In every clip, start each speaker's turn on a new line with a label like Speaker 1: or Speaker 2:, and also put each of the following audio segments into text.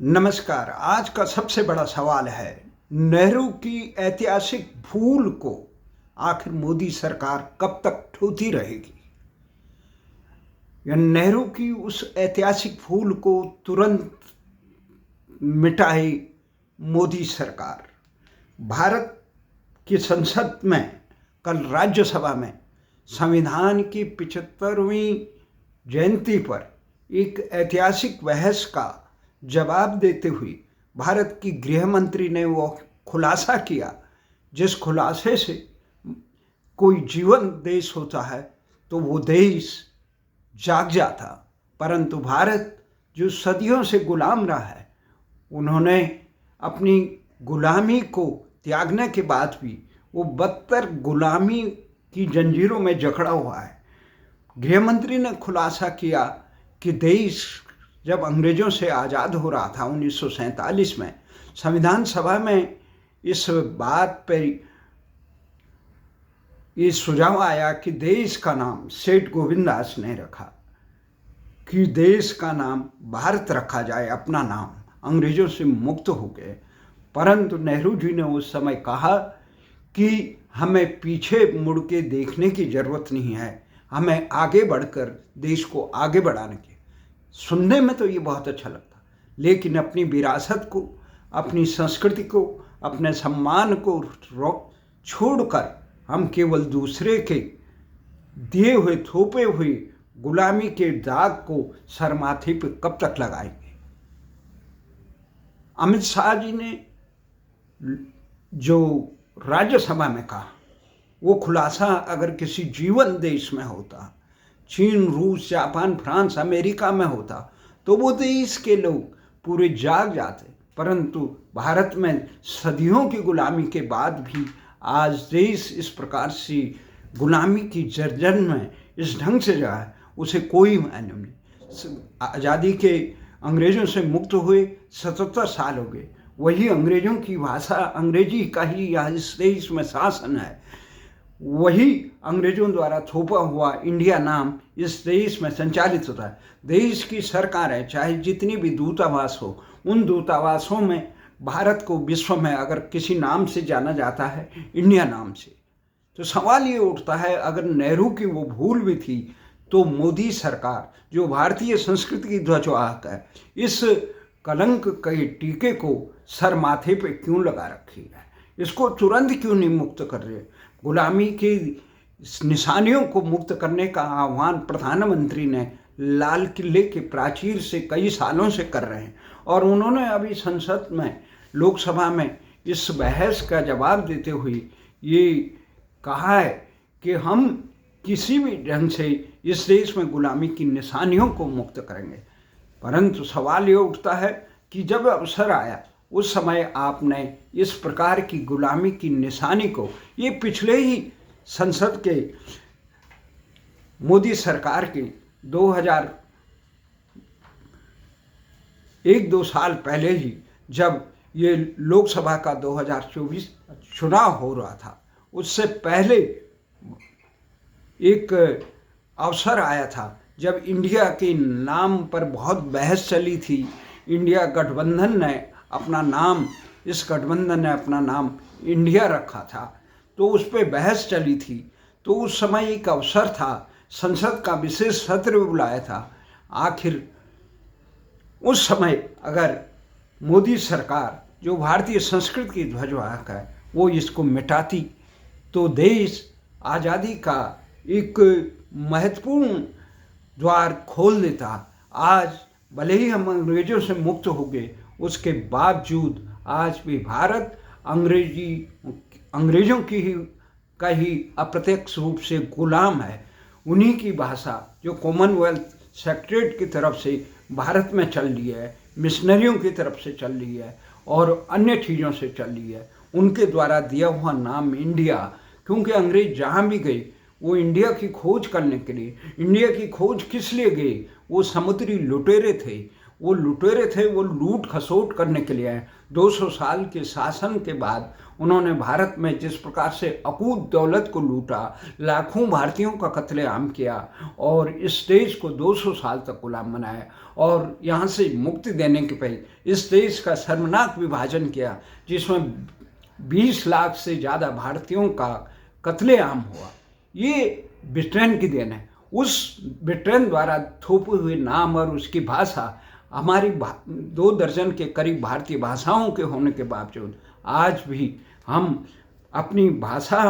Speaker 1: नमस्कार। आज का सबसे बड़ा सवाल है, नेहरू की ऐतिहासिक भूल को आखिर मोदी सरकार कब तक ढोती रहेगी? या नेहरू की उस ऐतिहासिक भूल को तुरंत मिटाए मोदी सरकार? भारत की संसद में कल राज्यसभा में संविधान की 75वीं जयंती पर एक ऐतिहासिक बहस का जवाब देते हुए भारत की गृह मंत्री ने वो खुलासा किया, जिस खुलासे से कोई जीवन देश होता है तो वो देश जाग जाता। परंतु भारत जो सदियों से गुलाम रहा है, उन्होंने अपनी गुलामी को त्यागने के बाद भी वो बदतर गुलामी की जंजीरों में जकड़ा हुआ है। गृह मंत्री ने खुलासा किया कि देश जब अंग्रेजों से आज़ाद हो रहा था 1947 में, संविधान सभा में इस बात पर ये सुझाव आया कि देश का नाम सेठ गोविंददास ने रखा कि देश का नाम भारत रखा जाए, अपना नाम, अंग्रेजों से मुक्त हो गए। परंतु नेहरू जी ने उस समय कहा कि हमें पीछे मुड़ के देखने की ज़रूरत नहीं है, हमें आगे बढ़कर देश को आगे बढ़ाने की। सुनने में तो ये बहुत अच्छा लगता, लेकिन अपनी विरासत को, अपनी संस्कृति को, अपने सम्मान को छोड़कर हम केवल दूसरे के दिए हुए, थोपे हुए गुलामी के दाग को सर माथे पे कब तक लगाएंगे? अमित शाह जी ने जो राज्यसभा में कहा, वो खुलासा अगर किसी जीवन देश में होता, चीन, रूस, जापान, फ्रांस, अमेरिका में होता, तो वो देश के लोग पूरे जाग जाते। परंतु भारत में सदियों की गुलामी के बाद भी आज देश इस प्रकार से गुलामी की जर्जर में इस ढंग से जा है, उसे कोई मायने नहीं। आज़ादी के अंग्रेज़ों से मुक्त हुए 77 साल हो गए, वही अंग्रेज़ों की भाषा, अंग्रेजी का ही यहाँ इस देश में शासन है, वही अंग्रेजों द्वारा थोपा हुआ इंडिया नाम इस देश में संचालित होता है। देश की सरकार है, चाहे जितनी भी दूतावास हो, उन दूतावासों में भारत को विश्व में अगर किसी नाम से जाना जाता है, इंडिया नाम से। तो सवाल ये उठता है, अगर नेहरू की वो भूल भी थी, तो मोदी सरकार जो भारतीय संस्कृति की ध्वजवाहक है, इस कलंक के टीके को सर माथे पे क्यों लगा रखी है? इसको तुरंत क्यों नहीं मुक्त कर रहे? गुलामी की निशानियों को मुक्त करने का आह्वान प्रधानमंत्री ने लाल किले के प्राचीर से कई सालों से कर रहे हैं, और उन्होंने अभी संसद में, लोकसभा में इस बहस का जवाब देते हुए ये कहा है कि हम किसी भी ढंग से इस देश में गुलामी की निशानियों को मुक्त करेंगे। परंतु सवाल ये उठता है कि जब अवसर आया, उस समय आपने इस प्रकार की गुलामी की निशानी को, ये पिछले ही संसद के मोदी सरकार के 1-2 साल पहले ही, जब ये लोकसभा का 2024 चुनाव हो रहा था, उससे पहले एक अवसर आया था जब इंडिया के नाम पर बहुत बहस चली थी। इंडिया गठबंधन ने अपना नाम, इस गठबंधन ने अपना नाम इंडिया रखा था, तो उस पर बहस चली थी। तो उस समय एक अवसर था, संसद का विशेष सत्र बुलाया था। आखिर उस समय अगर मोदी सरकार, जो भारतीय संस्कृति की ध्वजवाहक है, वो इसको मिटाती, तो देश आज़ादी का एक महत्वपूर्ण द्वार खोल देता। आज भले ही हम अंग्रेजों से मुक्त हो गए, उसके बावजूद आज भी भारत अंग्रेजों का ही अप्रत्यक्ष रूप से गुलाम है। उन्हीं की भाषा जो कॉमनवेल्थ सेक्रेटरीट की तरफ से भारत में चल रही है, मिशनरियों की तरफ से चल रही है और अन्य चीज़ों से चल रही है, उनके द्वारा दिया हुआ नाम इंडिया, क्योंकि अंग्रेज जहाँ भी गए वो इंडिया की खोज करने के लिए। इंडिया की खोज किस लिए गए? वो समुद्री लुटेरे थे, वो लुटेरे थे, वो लूट खसोट करने के लिए आए। 200 साल के शासन के बाद उन्होंने भारत में जिस प्रकार से अकूत दौलत को लूटा, लाखों भारतीयों का कत्लेआम किया और इस देश को 200 साल तक गुलाम बनाया और यहाँ से मुक्ति देने के पहले इस देश का शर्मनाक विभाजन किया, जिसमें 20 लाख से ज़्यादा भारतीयों का कत्लेआम हुआ। ये ब्रिटेन की देन है। उस ब्रिटेन द्वारा थोपे हुए नाम और उसकी भाषा हमारी 2 दर्जन के करीब भारतीय भाषाओं के होने के बावजूद आज भी हम अपनी भाषा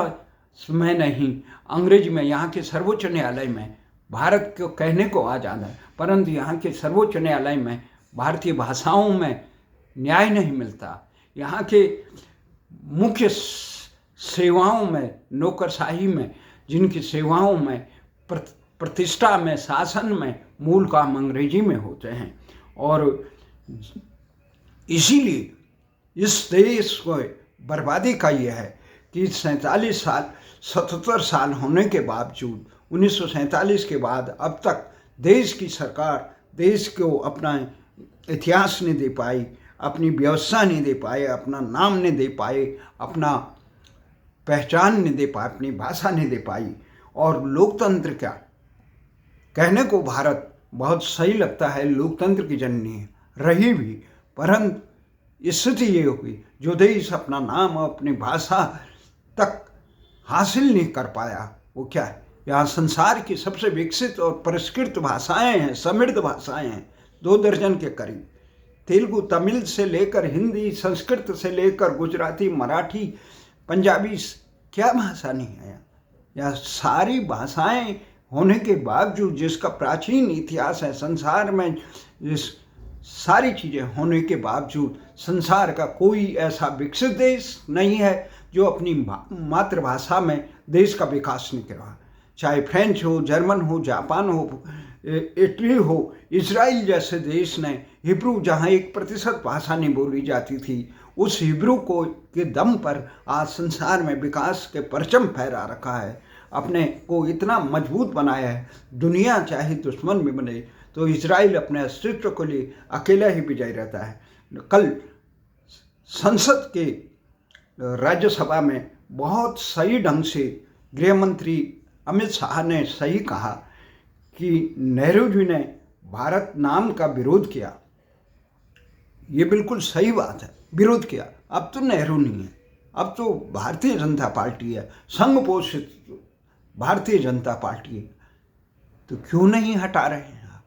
Speaker 1: में नहीं, अंग्रेजी में, यहाँ के सर्वोच्च न्यायालय में भारत को कहने को आज़ाद है, परंतु यहाँ के सर्वोच्च न्यायालय में भारतीय भाषाओं में न्याय नहीं मिलता। यहाँ के मुख्य सेवाओं में, नौकरशाही में, जिनकी सेवाओं में, प्रतिष्ठा में, शासन में मूल काम अंग्रेजी में होते हैं और इसीलिए इस देश को बर्बादी का यह है कि 47 साल 77 साल होने के बावजूद 1947 के बाद अब तक देश की सरकार देश को अपना इतिहास नहीं दे पाई, अपनी व्यवस्था नहीं दे पाए, अपना नाम नहीं दे पाए, अपना पहचान नहीं दे पाए, अपनी भाषा नहीं दे पाई। और लोकतंत्र क्या कहने को भारत बहुत सही लगता है, लोकतंत्र की जननी है, रही भी, परंतु स्थिति ये होगी जो देश अपना नाम और अपनी भाषा तक हासिल नहीं कर पाया वो क्या है। यहाँ संसार की सबसे विकसित और परिष्कृत भाषाएं हैं, समृद्ध भाषाएं हैं, 2 दर्जन के करीब, तेलुगु, तमिल से लेकर हिंदी, संस्कृत से लेकर गुजराती, मराठी, पंजाबी, क्या भाषा नहीं है। यह सारी भाषाएं होने के बावजूद, जिसका प्राचीन इतिहास है संसार में, जिस सारी चीज़ें होने के बावजूद संसार का कोई ऐसा विकसित देश नहीं है जो अपनी मातृभाषा में देश का विकास नहीं कर रहा। चाहे फ्रेंच हो, जर्मन हो, जापान हो, इटली हो, इजराइल जैसे देश ने हिब्रू, जहाँ 1% भाषा नहीं बोली जाती थी, उस हिब्रू को के दम पर आज संसार में विकास के परचम फहरा रखा है, अपने को इतना मजबूत बनाया है। दुनिया चाहे दुश्मन भी बने तो इजराइल अपने अस्तित्व के लिए अकेला ही विजयी रहता है। कल संसद के राज्यसभा में बहुत सही ढंग से गृह मंत्री अमित शाह ने सही कहा कि नेहरू जी ने भारत नाम का विरोध किया। ये बिल्कुल सही बात है, विरोध किया। अब तो नेहरू नहीं है, अब तो भारतीय जनता पार्टी है, संघ पोषित भारतीय जनता पार्टी है। तो क्यों नहीं हटा रहे हैं आप?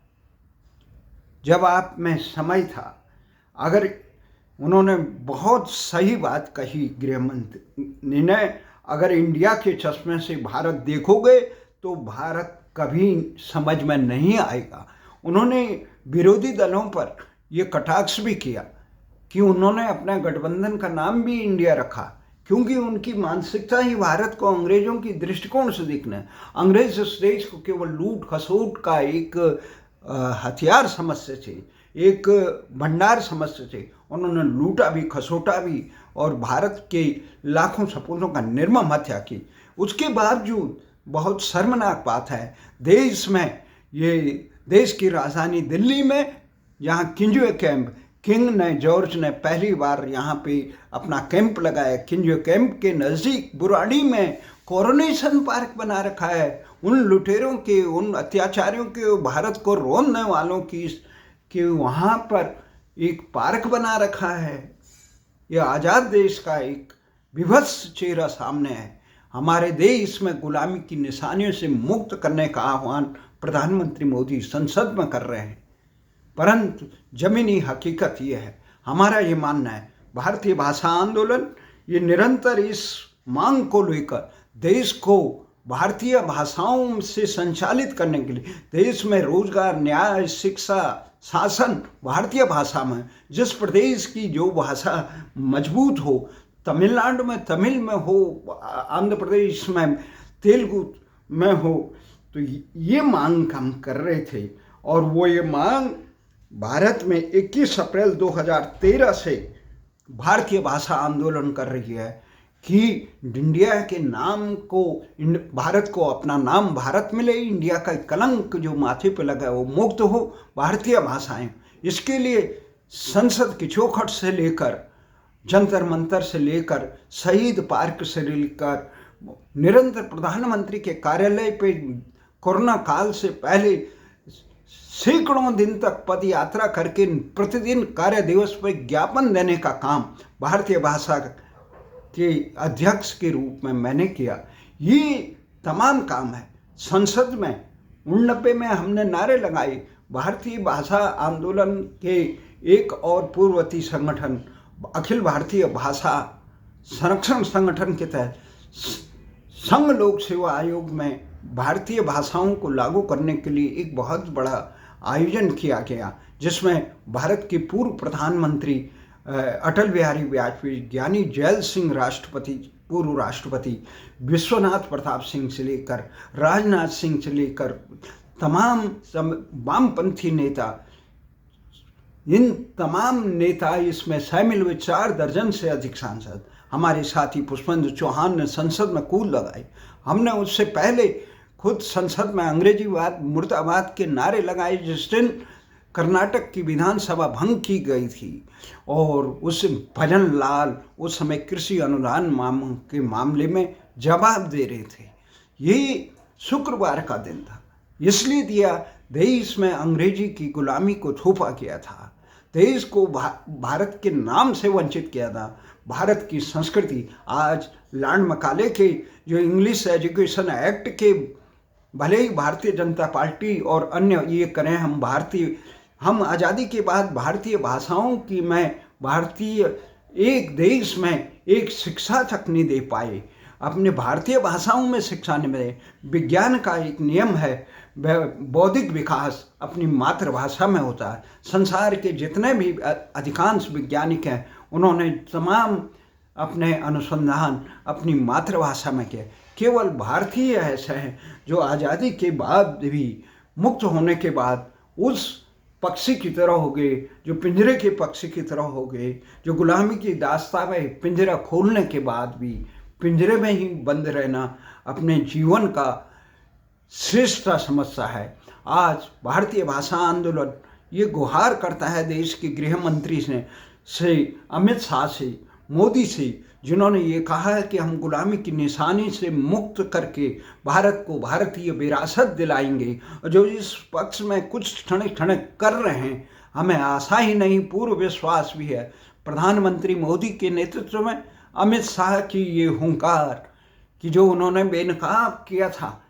Speaker 1: जब आप में समय था, अगर उन्होंने बहुत सही बात कही गृह मंत्री ने, अगर इंडिया के चश्मे से भारत देखोगे तो भारत कभी समझ में नहीं आएगा। उन्होंने विरोधी दलों पर ये कटाक्ष भी किया कि उन्होंने अपने गठबंधन का नाम भी इंडिया रखा, क्योंकि उनकी मानसिकता ही भारत को अंग्रेजों की दृष्टिकोण से देखना है। अंग्रेज इस देश को केवल लूट खसोट का एक हथियार समझते थे, एक भंडार समझते थे। उन्होंने लूटा भी, खसोटा भी और भारत के लाखों सपूतों का निर्मम हत्या की। उसके बावजूद बहुत शर्मनाक बात है, देश में, ये देश की राजधानी दिल्ली में, यहाँ किंजवे कैंप, किंग ने, जॉर्ज ने पहली बार यहाँ पे अपना कैंप लगाया। किंजवे कैंप के नज़दीक बुराड़ी में कोरोनेशन पार्क बना रखा है। उन लुटेरों के, उन अत्याचारियों के, भारत को रोनने वालों की कि वहाँ पर एक पार्क बना रखा है। यह आज़ाद देश का एक विभत्स चेहरा सामने है। हमारे देश में गुलामी की निशानियों से मुक्त करने का आह्वान प्रधानमंत्री मोदी संसद में कर रहे हैं, परंतु जमीनी हकीकत ये है, हमारा ये मानना है, भारतीय भाषा आंदोलन ये निरंतर इस मांग को लेकर देश को भारतीय भाषाओं से संचालित करने के लिए, देश में रोजगार, न्याय, शिक्षा, शासन भारतीय भाषा में, जिस प्रदेश की जो भाषा मजबूत हो, तमिलनाडु में तमिल में हो, आंध्र प्रदेश में तेलुगु में हो, तो ये मांग हम कर रहे थे। और वो ये मांग भारत में 21 अप्रैल 2013 से भारतीय भाषा आंदोलन कर रही है कि इंडिया के नाम को, भारत को अपना नाम भारत मिले, इंडिया का कलंक जो माथे पे लगा है वो मुक्त हो, भारतीय भाषाएं, इसके लिए संसद की चौखट से लेकर, जंतर मंतर से लेकर, शहीद पार्क से लेकर, निरंतर प्रधानमंत्री के कार्यालय पे कोरोना काल से पहले सैकड़ों दिन तक पद यात्रा करके प्रतिदिन कार्य दिवस पर ज्ञापन देने का काम भारतीय भाषा के अध्यक्ष के रूप में मैंने किया। ये तमाम काम है। संसद में 89 में हमने नारे लगाए। भारतीय भाषा आंदोलन के एक और पूर्ववर्ती संगठन अखिल भारतीय भाषा संरक्षण संगठन के तहत संघ लोक सेवा आयोग में भारतीय भाषाओं को लागू करने के लिए एक बहुत बड़ा आयोजन किया गया, जिसमें भारत के पूर्व प्रधानमंत्री अटल बिहारी वाजपेयी, ज्ञानी जैल सिंह राष्ट्रपति, पूर्व राष्ट्रपति, विश्वनाथ प्रताप सिंह से लेकर राजनाथ सिंह से लेकर तमाम वामपंथी नेता, इन तमाम नेता इसमें शामिल हुए। 4 दर्जन से अधिक सांसद, हमारे साथी पुष्पेंद्र चौहान ने संसद में कूद लगाई। हमने उससे पहले खुद संसद में अंग्रेजीवाद मुर्दाबाद के नारे लगाए, जिस दिन कर्नाटक की विधानसभा भंग की गई थी और उस भजन लाल उस समय कृषि अनुदान के मामले में जवाब दे रहे थे। ये शुक्रवार का दिन था, इसलिए दिया देश में अंग्रेजी की गुलामी को थोपा गया था, देश को भारत के नाम से वंचित किया था। भारत की संस्कृति आज लॉर्ड मैकाले के जो इंग्लिश एजुकेशन एक्ट के, भले ही भारतीय जनता पार्टी और अन्य ये करें, हम आज़ादी के बाद भारतीय भाषाओं की भारतीय एक देश में एक शिक्षा तक नहीं दे पाए, अपने भारतीय भाषाओं में शिक्षा नहीं मिले। विज्ञान का एक नियम है, बौद्धिक विकास अपनी मातृभाषा में होता है। संसार के जितने भी अधिकांश वैज्ञानिक हैं, उन्होंने तमाम अपने अनुसंधान अपनी मातृभाषा में किए। केवल भारतीय ऐसे हैं जो आज़ादी के बाद भी, मुक्त होने के बाद उस पक्षी की तरह हो गए, जो पिंजरे के पक्षी की तरह हो गए, जो गुलामी की दास्तां में पिंजरा खोलने के बाद भी पिंजरे में ही बंद रहना अपने जीवन का श्रेष्ठता समझता है। आज भारतीय भाषा आंदोलन ये गुहार करता है देश के गृह मंत्री से अमित शाह से, मोदी से, जिन्होंने ये कहा है कि हम गुलामी की निशानी से मुक्त करके भारत को भारतीय विरासत दिलाएंगे। और जो इस पक्ष में कुछ ठणक ठणक कर रहे हैं, हमें आशा ही नहीं पूर्ण विश्वास भी है प्रधानमंत्री मोदी के नेतृत्व में अमित शाह की ये हुंकार कि जो उन्होंने बेनकाब किया था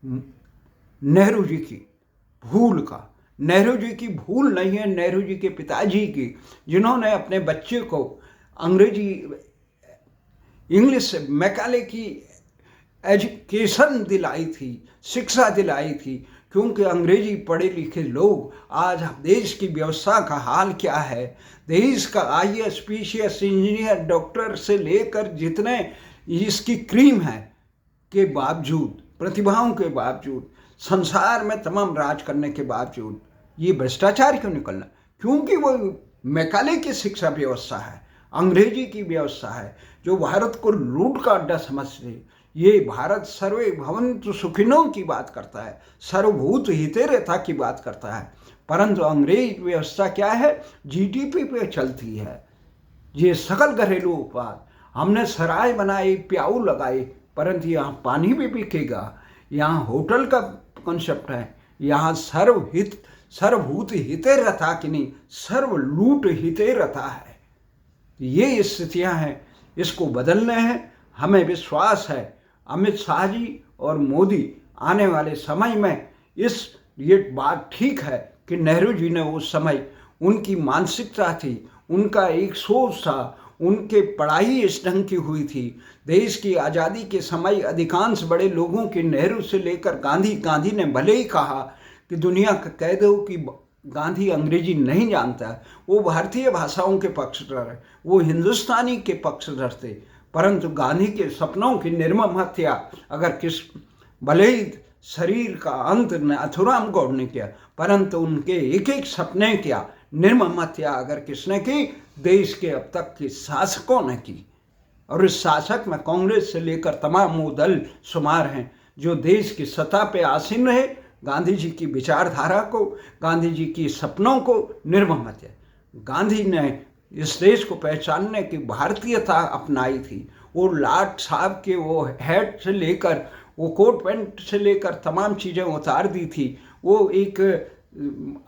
Speaker 1: नेहरू जी की भूल का, नेहरू जी की भूल नहीं है, नेहरू जी के पिताजी की, जिन्होंने अपने बच्चे को अंग्रेजी इंग्लिश मैकाले की एजुकेशन दिलाई थी, शिक्षा दिलाई थी। क्योंकि अंग्रेजी पढ़े लिखे लोग, आज देश की व्यवस्था का हाल क्या है, देश का IAS PCS इंजीनियर डॉक्टर से लेकर जितने इसकी क्रीम है के बावजूद, प्रतिभाओं के बावजूद, संसार में तमाम राज करने के बावजूद ये भ्रष्टाचार क्यों निकलना? क्योंकि वो मैकाले की शिक्षा व्यवस्था है, अंग्रेजी की व्यवस्था है, जो भारत को लूट का अड्डा समझते। ये भारत सर्वे भवन्तु सुखिनों की बात करता है, सर्वभूत हितेरथा की बात करता है, परंतु अंग्रेज व्यवस्था क्या है, GDP पे चलती है। ये सकल घरेलू उत्पाद, हमने सराय बनाए, प्याऊ लगाए, परंतु यहाँ पानी भी बिकेगा, यहाँ होटल का कॉन्सेप्ट है, यहाँ सर्वभूत हितेरथा की नहीं, सर्व लूट हितेरथा है। ये स्थितियाँ हैं, इसको बदलने हैं। हमें विश्वास है अमित शाह जी और मोदी आने वाले समय में ये बात ठीक है कि नेहरू जी ने उस समय, उनकी मानसिकता थी, उनका एक सोच था, उनके पढ़ाई इस ढंग की हुई थी। देश की आज़ादी के समय अधिकांश बड़े लोगों की, नेहरू से लेकर गांधी ने भले ही कहा कि दुनिया का कह दो कि गांधी अंग्रेजी नहीं जानता, वो भारतीय भाषाओं के पक्षधर है, वो हिंदुस्तानी के पक्षधर थे, परंतु गांधी के सपनों की निर्मम हत्या अगर भले ही शरीर का अंत नाथुराम गौड़ ने किया, परंतु उनके एक एक सपने किया, निर्मम हत्या अगर किसने की, देश के अब तक के शासकों ने की। और इस शासक में कांग्रेस से लेकर तमाम वो दल शुमार हैं जो देश की सत्ता पे आसीन रहे, गांधी जी की विचारधारा को, गांधी जी की सपनों को निर्मम हत्या। गांधी ने इस देश को पहचानने की भारतीयता अपनाई थी। वो लाट साहब के वो हैट से लेकर, वो कोट पैंट से लेकर तमाम चीज़ें उतार दी थी। वो एक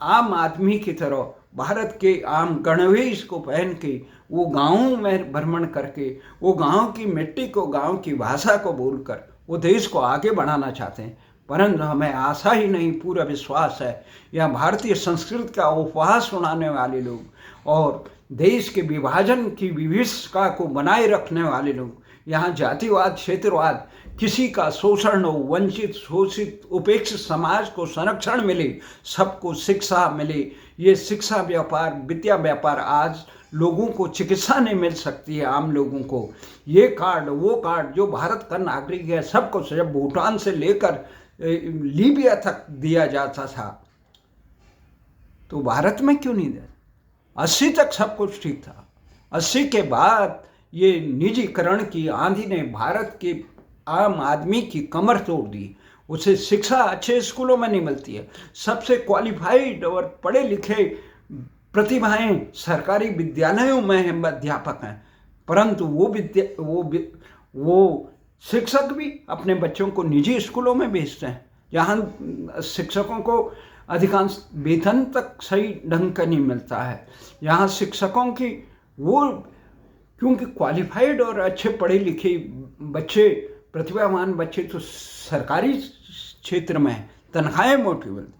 Speaker 1: आम आदमी की तरह भारत के आम गणवेश को पहन के, वो गाँवों में भ्रमण करके, वो गाँव की मिट्टी को, गाँव की भाषा को बोलकर वो देश को आगे बढ़ाना चाहते हैं। परंतु हमें आशा ही नहीं, पूरा विश्वास है, यह भारतीय संस्कृति का उपहास सुनाने वाले लोग और देश के विभाजन की विभीषिका को बनाए रखने वाले लोग, यहाँ जातिवाद, क्षेत्रवाद, किसी का शोषण हो, वंचित, शोषित, उपेक्षित समाज को संरक्षण मिले, सबको शिक्षा मिले, ये शिक्षा व्यापार, विद्या व्यापार, आज लोगों को चिकित्सा नहीं मिल सकती है। आम लोगों को ये कार्ड, वो कार्ड, जो भारत का नागरिक है सबको, जब भूटान से लेकर लीबिया तक दिया जाता था, तो भारत में क्यों नहीं दिया? 80 तक सब कुछ ठीक था। 80 के बाद ये निजीकरण की आंधी ने भारत के आम आदमी की कमर तोड़ दी। उसे शिक्षा अच्छे स्कूलों में नहीं मिलती है। सबसे क्वालिफाइड और पढ़े लिखे प्रतिभाएं सरकारी विद्यालयों में हैं, अध्यापक हैं, परंतु वो शिक्षक भी अपने बच्चों को निजी स्कूलों में भेजते हैं, जहाँ शिक्षकों को अधिकांश वेतन तक सही ढंग का नहीं मिलता है। यहाँ शिक्षकों की वो, क्योंकि क्वालिफाइड और अच्छे पढ़े लिखे बच्चे, प्रतिभावान बच्चे तो सरकारी क्षेत्र में हैं, तनख्वाहें मोटी मिलती,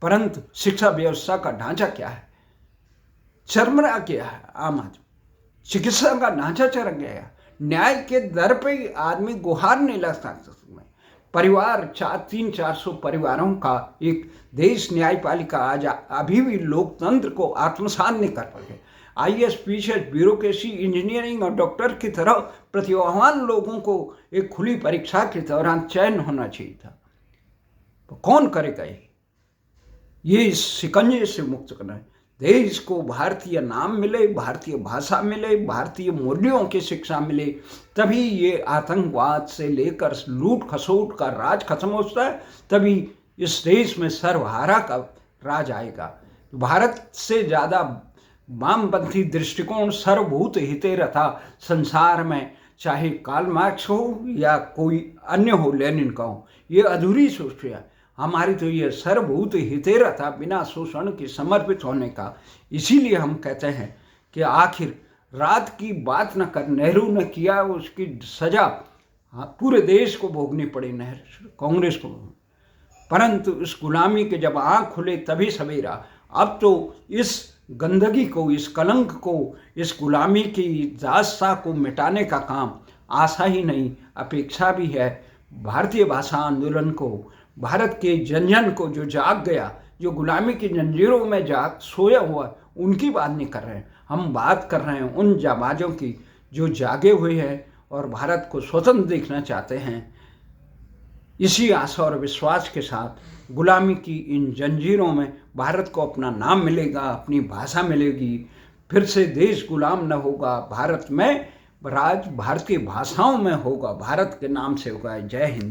Speaker 1: परंतु शिक्षा व्यवस्था का ढांचा क्या है? चरमरा गया है आम आदमी। चिकित्सा का ढांचा चरक गया। न्याय के दर पे आदमी गुहार नहीं लग सकता। परिवार, 300-400 परिवारों का एक देश, न्यायपालिका आज अभी भी लोकतंत्र को आत्मसात नहीं कर पाए। IAS, PCS, ब्यूरोक्रेसी, इंजीनियरिंग और डॉक्टर की तरह प्रतिभावान लोगों को एक खुली परीक्षा के दौरान चयन होना चाहिए था। तो कौन करेगा ये इस शिकंजे से मुक्त करना है। देश को भारतीय नाम मिले, भारतीय भाषा मिले, भारतीय मूल्यों की शिक्षा मिले, तभी ये आतंकवाद से लेकर लूट खसोट का राज खत्म होता है, तभी इस देश में सर्वहारा का राज आएगा। भारत से ज़्यादा वामपंथी दृष्टिकोण, सर्वभूत हिते रथा संसार में, चाहे कार्ल मार्क्स हो या कोई अन्य हो, लेनिन का हो, ये अधूरी सोच है। हमारी तो ये सर्वभूत हिते रथा, बिना शोषण के समर्पित होने का। इसीलिए हम कहते हैं कि आखिर रात की बात न कर, नेहरू ने किया, उसकी सजा पूरे देश को भोगनी पड़ी, नेहरू कांग्रेस को। परंतु इस गुलामी के जब आँख खुले तभी सवेरा। अब तो इस गंदगी को, इस कलंक को, इस गुलामी की दास्ता को मिटाने का काम आशा ही नहीं, अपेक्षा भी है। भारतीय भाषा आंदोलन को, भारत के जन जन को जो जाग गया, जो गुलामी की जंजीरों में जाग सोया हुआ, उनकी बात नहीं कर रहे हैं। हम बात कर रहे हैं उन जाबाजों की जो जागे हुए हैं और भारत को स्वतंत्र देखना चाहते हैं। इसी आशा और विश्वास के साथ गुलामी की इन जंजीरों में भारत को अपना नाम मिलेगा, अपनी भाषा मिलेगी, फिर से देश गुलाम न होगा, भारत में राज भारतीय भाषाओं में होगा, भारत के नाम से होगा। जय हिंद।